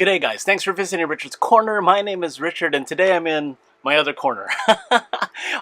G'day guys, thanks for visiting Richard's Corner. My name is Richard and today I'm in my other corner.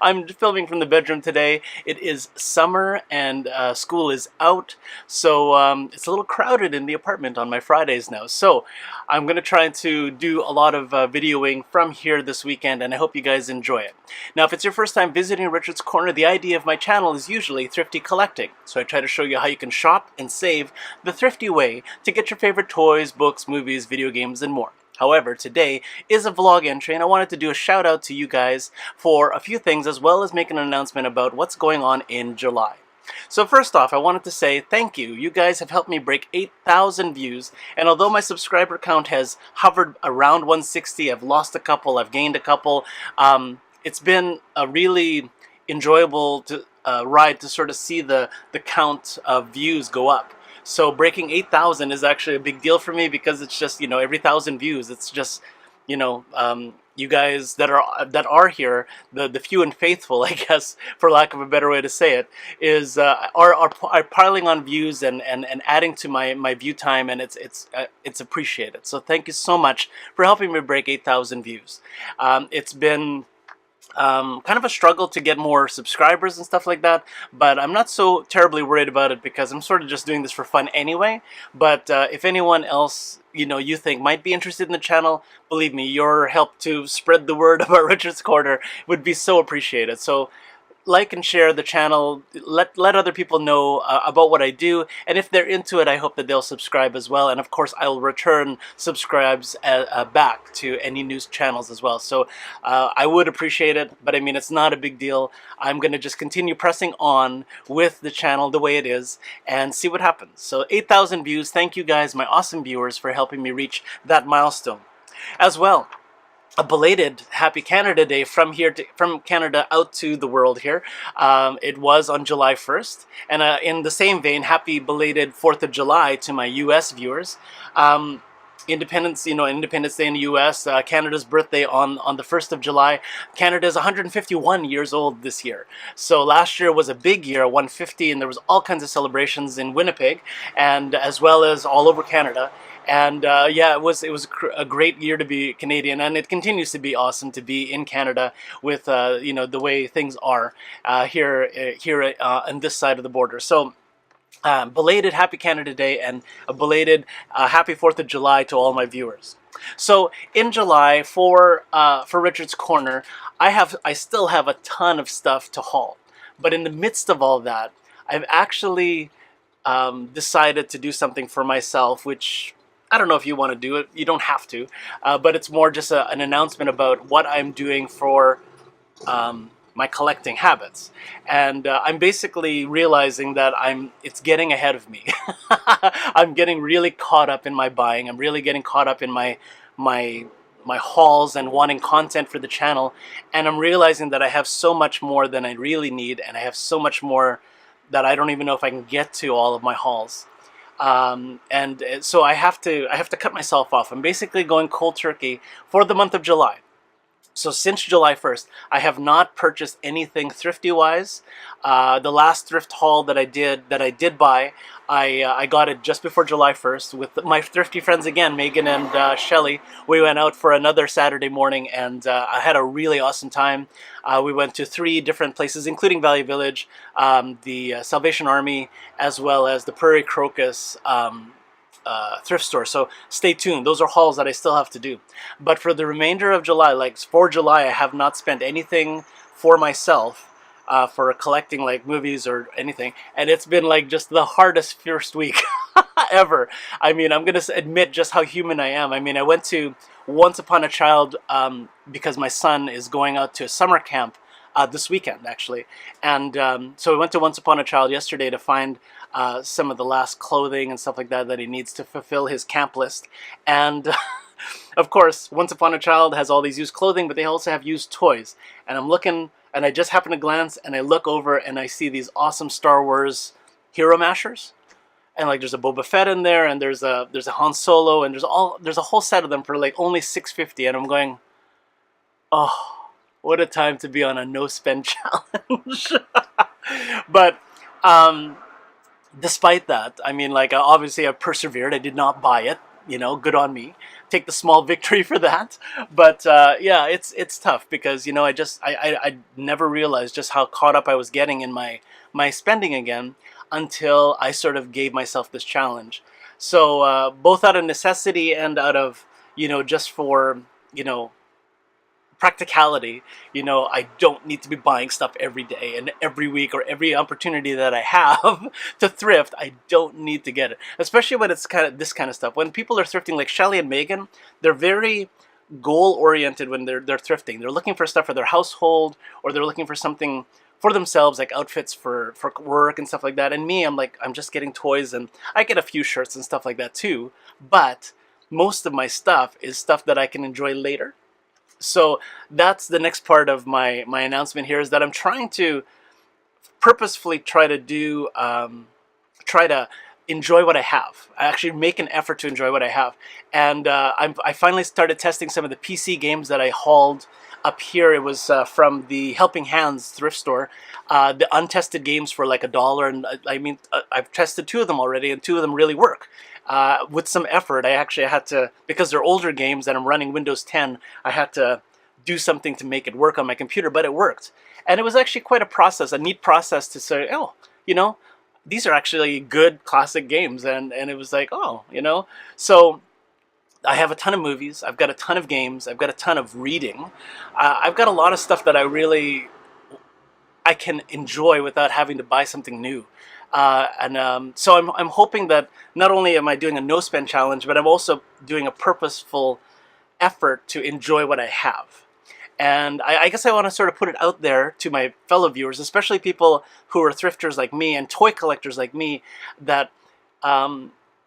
I'm filming from the bedroom today. It is summer and school is out, so it's a little crowded in the apartment on my Fridays now. So I'm going to try to do a lot of videoing from here this weekend, and I hope you guys enjoy it. Now, if it's your first time visiting Richard's Corner, the idea of my channel is usually thrifty collecting. So I try to show you how you can shop and save the thrifty way to get your favorite toys, books, movies, video games, and more. However, today is a vlog entry and I wanted to do a shout out to you guys for a few things as well as make an announcement about what's going on in July. So first off, I wanted to say thank you. You guys have helped me break 8,000 views, and although my subscriber count has hovered around 160, I've lost a couple, I've gained a couple, it's been a really enjoyable ride to sort of see the count of views go up. So breaking 8,000 is actually a big deal for me because it's just, every 1,000 views, it's just, you guys that are here, the few and faithful, I guess, for lack of a better way to say it, is are piling on views and adding to my view time, and it's appreciated. So thank you so much for helping me break 8,000 views. It's been kind of a struggle to get more subscribers and stuff like that, but I'm not so terribly worried about it because I'm sort of just doing this for fun anyway. But if anyone else you think might be interested in the channel, believe me, your help to spread the word about Richard's Corner would be so appreciated. So like and share the channel, let other people know about what I do, and if they're into it, I hope that they'll subscribe as well, and of course I will return subscribes back to any news channels as well. So I would appreciate it, but I mean, it's not a big deal. I'm gonna just continue pressing on with the channel the way it is and see what happens. So 8,000 views, thank you guys, my awesome viewers, for helping me reach that milestone. As well, a belated Happy Canada Day from Canada out to the world here. It was on July 1st, and in the same vein, happy belated 4th of July to my U.S. viewers. Independence Day in the U.S., Canada's birthday on the 1st of July. Canada is 151 years old this year. So last year was a big year, 150, and there was all kinds of celebrations in Winnipeg, and as well as all over Canada. And yeah, it was a great year to be Canadian, and it continues to be awesome to be in Canada with the way things are here on this side of the border. So belated Happy Canada Day and a belated Happy 4th of July to all my viewers. So in July for Richard's Corner, I still have a ton of stuff to haul, but in the midst of all that, I've actually decided to do something for myself, which I don't know if you want to do it. You don't have to, but it's more just an announcement about what I'm doing for my collecting habits. And I'm basically realizing that it's getting ahead of me. I'm getting really caught up in my buying. I'm really getting caught up in my hauls and wanting content for the channel. And I'm realizing that I have so much more than I really need, and I have so much more that I don't even know if I can get to all of my hauls. And so I have to cut myself off. I'm basically going cold turkey for the month of July. So since July 1st, I have not purchased anything thrifty-wise. The last thrift haul that I did buy, I got it just before July 1st with my thrifty friends again, Megan and Shelly. We went out for another Saturday morning, and I had a really awesome time. We went to 3 different places, including Valley Village, the Salvation Army, as well as the Prairie Crocus thrift store. So stay tuned. Those are hauls that I still have to do. But for the remainder of July, like for July, I have not spent anything for myself for collecting like movies or anything, and it's been like just the hardest first week ever. I mean, I'm gonna admit just how human I am. I mean, I went to Once Upon a Child because my son is going out to a summer camp this weekend, actually. And so we went to Once Upon a Child yesterday to find some of the last clothing and stuff like that he needs to fulfill his camp list. And of course, Once Upon a Child has all these used clothing, but they also have used toys. And I'm looking, and I just happen to glance, and I look over, and I see these awesome Star Wars hero mashers. And like, there's a Boba Fett in there, and there's a Han Solo, and there's a whole set of them for like only $6.50. And I'm going, oh, what a time to be on a no-spend challenge. But despite that, I mean, like, obviously I persevered. I did not buy it. Good on me. take the small victory for that. But yeah, it's tough because, you know, I never realized just how caught up I was getting in my spending again until I sort of gave myself this challenge. So both out of necessity and out of, you know, just for, you know, practicality, you know, I don't need to be buying stuff every day and every week or every opportunity that I have to thrift. I don't need to get it, especially when it's kind of this kind of stuff. When people are thrifting, like Shelly and Megan, they're very goal oriented when they're thrifting. They're looking for stuff for their household, or they're looking for something for themselves, like outfits for work and stuff like that. And me, I'm like, I'm just getting toys, and I get a few shirts and stuff like that too. But most of my stuff is stuff that I can enjoy later. So that's the next part of my announcement here, is that I'm trying to purposefully try to enjoy what I have. I actually make an effort to enjoy what I have. And I finally started testing some of the PC games that I hauled up here. It was from the Helping Hands thrift store, the untested games for like $1. And I mean, I've tested 2 of them already, and 2 of them really work. With some effort, I had to, because they're older games and I'm running Windows 10, I had to do something to make it work on my computer, but it worked. And it was actually quite a process, a neat process to say, oh, you know, these are actually good classic games. And it was like, oh, you know, so I have a ton of movies, I've got a ton of games, I've got a ton of reading. I've got a lot of stuff that I can enjoy without having to buy something new. So I'm hoping that not only am I doing a no-spend challenge, but I'm also doing a purposeful effort to enjoy what I have. And I guess I want to sort of put it out there to my fellow viewers, especially people who are thrifters like me and toy collectors like me, that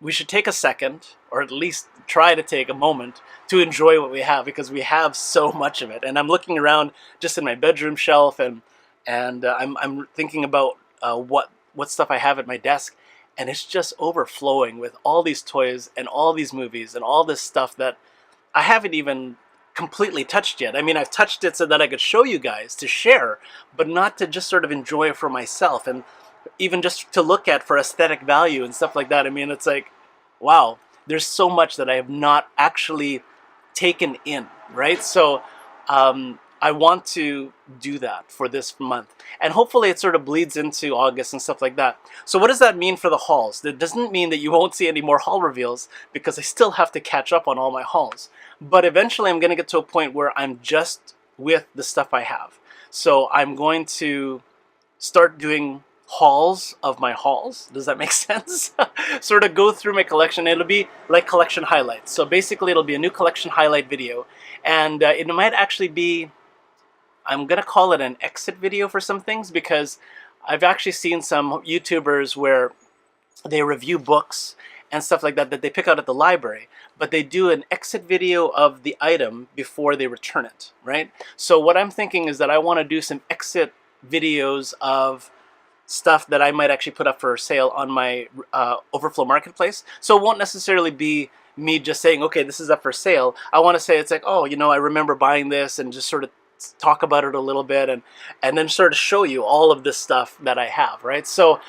we should take a second, or at least try to take a moment, to enjoy what we have, because we have so much of it. And I'm looking around just in my bedroom shelf, and I'm thinking about what stuff I have at my desk, and it's just overflowing with all these toys and all these movies and all this stuff that I haven't even completely touched yet. I mean, I've touched it so that I could show you guys, to share, but not to just sort of enjoy it for myself, and even just to look at for aesthetic value and stuff like that. I mean, it's like, wow, there's so much that I have not actually taken in, right? So I want to do that for this month, and hopefully it sort of bleeds into August and stuff like that. So what does that mean for the hauls? That doesn't mean that you won't see any more haul reveals, because I still have to catch up on all my hauls. But eventually I'm going to get to a point where I'm just with the stuff I have. So I'm going to start doing hauls of my hauls. Does that make sense? Sort of go through my collection. It'll be like collection highlights. So basically it'll be a new collection highlight video, and it might actually be, I'm going to call it an exit video for some things, because I've actually seen some YouTubers where they review books and stuff like that they pick out at the library, but they do an exit video of the item before they return it, right? So what I'm thinking is that I want to do some exit videos of stuff that I might actually put up for sale on my Overflow Marketplace. So it won't necessarily be me just saying, okay, this is up for sale. I want to say, it's like, oh, you know, I remember buying this, and just sort of talk about it a little bit, and then sort of show you all of this stuff that I have, right? So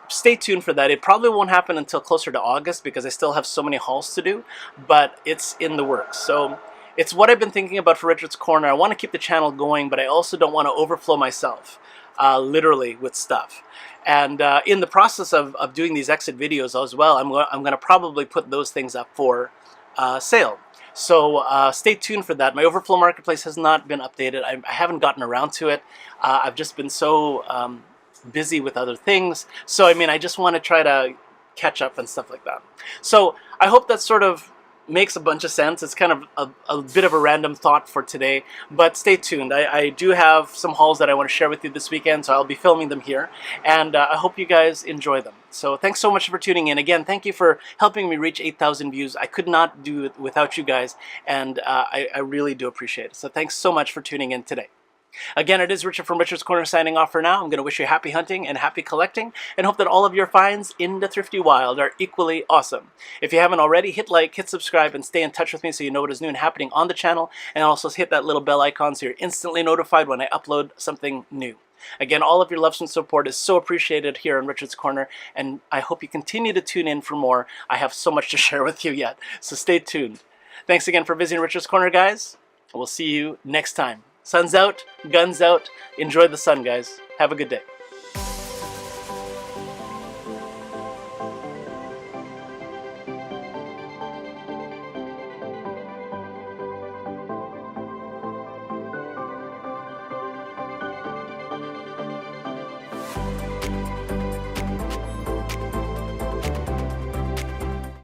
stay tuned for that. It probably won't happen until closer to August, because I still have so many hauls to do, but it's in the works. So it's what I've been thinking about for Richard's Corner. I want to keep the channel going, but I also don't want to overflow myself, literally, with stuff. And in the process of doing these exit videos as well, I'm going to probably put those things up for sale. So stay tuned for that. My Overflow Marketplace has not been updated. I haven't gotten around to it. I've just been so busy with other things. So I mean, I just want to try to catch up and stuff like that. So I hope that sort of makes a bunch of sense. It's kind of a bit of a random thought for today, but stay tuned. I do have some hauls that I want to share with you this weekend, so I'll be filming them here, and I hope you guys enjoy them. So thanks so much for tuning in. Again, thank you for helping me reach 8,000 views. I could not do it without you guys, and I really do appreciate it. So thanks so much for tuning in today. Again, it is Richard from Richard's Corner signing off for now. I'm going to wish you happy hunting and happy collecting, and hope that all of your finds in the thrifty wild are equally awesome. If you haven't already, hit like, hit subscribe, and stay in touch with me so you know what is new and happening on the channel, and also hit that little bell icon so you're instantly notified when I upload something new. Again, all of your love and support is so appreciated here on Richard's Corner, and I hope you continue to tune in for more. I have so much to share with you yet, so stay tuned. Thanks again for visiting Richard's Corner, guys. We'll see you next time. Sun's out, guns out. Enjoy the sun, guys. Have a good day.